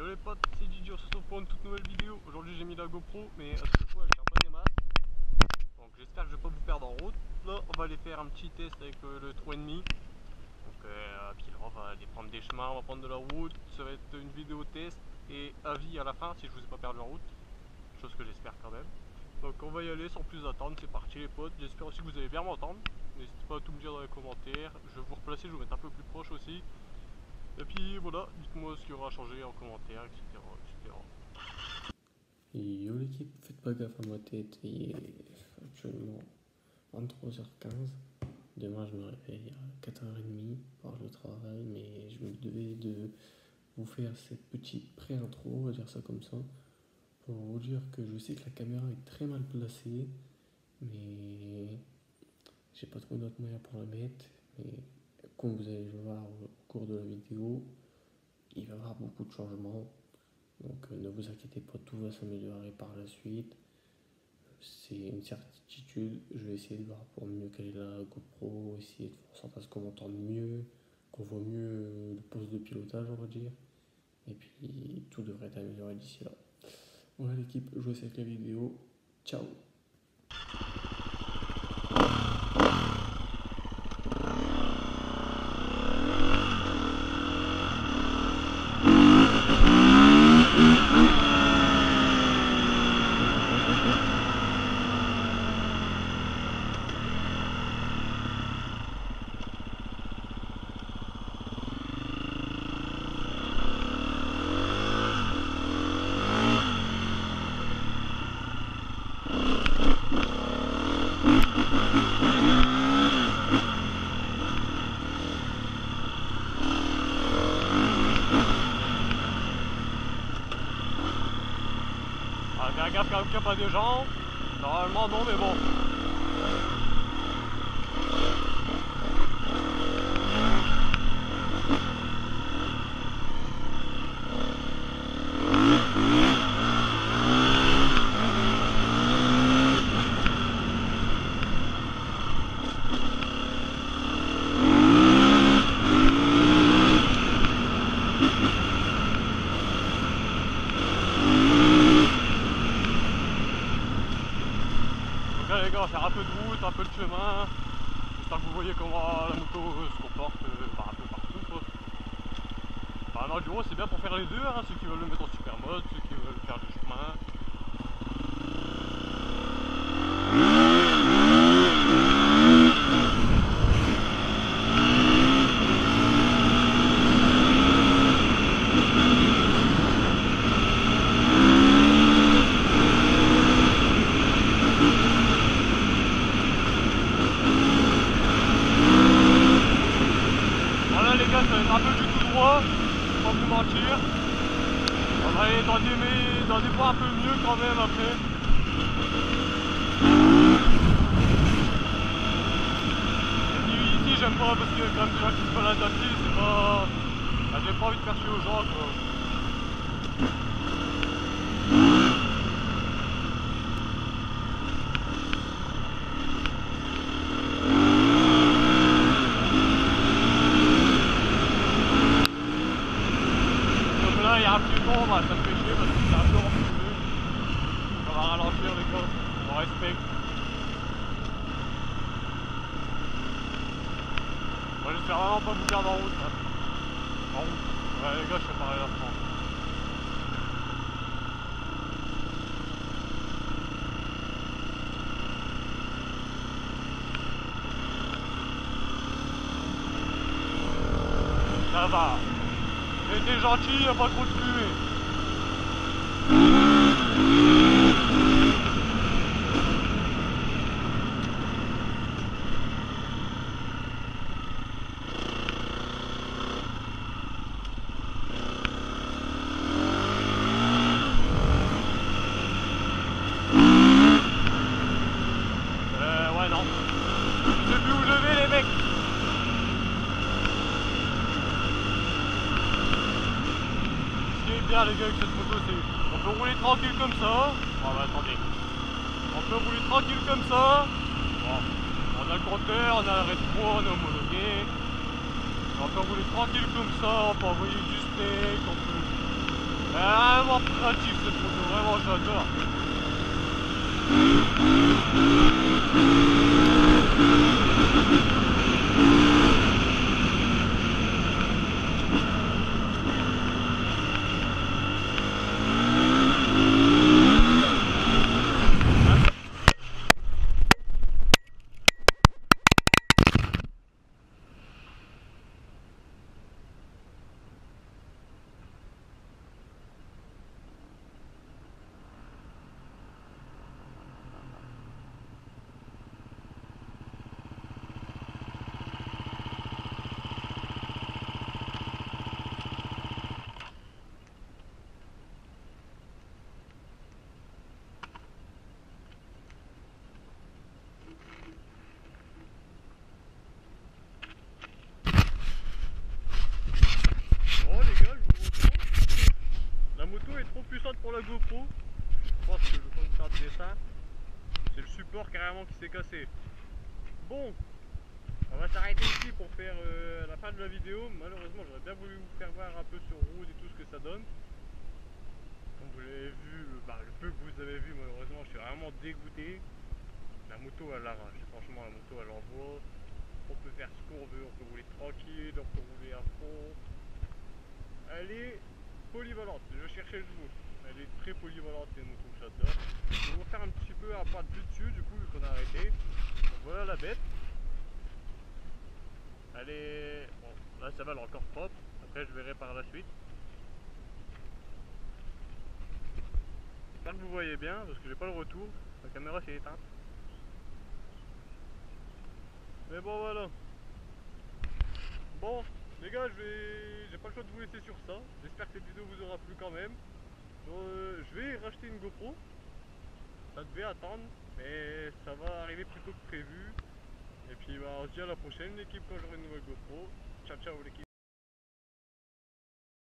Salut les potes, c'est Gigi, on se retrouve pour une toute nouvelle vidéo. Aujourd'hui j'ai mis la GoPro, mais à cette fois elle tient pas des masses. Donc j'espère que je vais pas vous perdre en route. Là on va aller faire un petit test avec le 3,5. Donc puis là on va aller prendre des chemins, on va prendre de la route. Ça va être une vidéo test et avis à la fin si je vous ai pas perdu en route. Chose que j'espère quand même. Donc on va y aller sans plus attendre, c'est parti les potes. J'espère aussi que vous allez bien m'entendre. N'hésitez pas à tout me dire dans les commentaires. Je vais vous replacer, je vais vous mettre un peu plus proche aussi. Et puis voilà, dites-moi ce qu'il y aura à changer en commentaire, etc. etc. Yo l'équipe, faites pas gaffe à ma tête, il est actuellement 23h15. Demain je me réveille à 4h30 par le travail, mais je me devais de vous faire cette petite pré-intro, on va dire ça comme ça, pour vous dire que je sais que la caméra est très mal placée, mais j'ai pas trouvé d'autre moyen pour la mettre. Mais comme vous allez le voir au cours de la vidéo, il va y avoir beaucoup de changements. Donc ne vous inquiétez pas, tout va s'améliorer par la suite. C'est une certitude. Je vais essayer de voir pour mieux caler la GoPro, essayer de faire en sorte à ce qu'on entende mieux, qu'on voit mieux le poste de pilotage, on va dire. Et puis tout devrait être amélioré d'ici là. Voilà l'équipe, je vous laisse avec la vidéo. Ciao. Faire gaffe quand même qu'il n'y a pas des gens. Normalement non, mais bon. Les gars, on va faire un peu de route, un peu de chemin. J'espère que vous voyez comment la moto se comporte un peu partout quoi. Enfin, un enduro c'est bien pour faire les deux, hein, ceux qui veulent le mettre en super mode, ceux qui veulent faire du chemin. Ça va être un peu du tout droit, pas vous mentir. On va aller dans des points un peu mieux quand même après. Ici j'aime pas parce qu'il y a quand même des gens qui se baladent à pied, c'est pas... Ah, j'ai pas envie de faire chier aux gens quoi. Il y a un petit pont, bah, ça me fait chier parce que c'est un peu reculé. On va ralentir les gars, on respecte. Moi j'espère vraiment pas vous perdre en route là. En route. Ouais les gars, je fais pareil à France. Ça va. T'es gentil, y'a pas trop de fumée. Ouais non. Je sais plus où je vais les mecs. Bien les gars avec cette moto, c'est on peut rouler tranquille comme ça. Oh bah attendez, on peut rouler tranquille comme ça. Bon, on a le compteur, on a le rétro, on est homologué. On peut rouler tranquille comme ça, on peut envoyer du steak, on peut... ultra pratique cette moto, vraiment j'adore. Pour la GoPro, je pense que je vais pas me faire de dessin. C'est le support carrément qui s'est cassé. Bon, on va s'arrêter ici pour faire la fin de la vidéo. Malheureusement, j'aurais bien voulu vous faire voir un peu sur route et tout ce que ça donne. Comme vous l'avez vu, le peu que vous avez vu, malheureusement, je suis vraiment dégoûté. La moto elle arrache, franchement la moto elle envoie. On peut faire ce qu'on veut, on peut rouler tranquille, on peut rouler à fond. Elle est polyvalente, je cherchais le mot. Elle est très polyvalente, c'est une moto que j'adore. Je vais vous faire un petit peu un point de vue dessus, du coup, vu qu'on a arrêté. Donc voilà la bête. Elle est... Bon, là ça va, elle est encore propre. Après je verrai par la suite. J'espère que vous voyez bien, parce que j'ai pas le retour. La caméra s'est éteinte. Mais bon voilà. Bon, les gars, j'ai pas le choix de vous laisser sur ça. J'espère que cette vidéo vous aura plu quand même. Je vais racheter une GoPro. Ça devait attendre, mais ça va arriver plus tôt que prévu. Et puis on se dit à la prochaine l'équipe quand j'aurai une nouvelle GoPro. Ciao ciao l'équipe.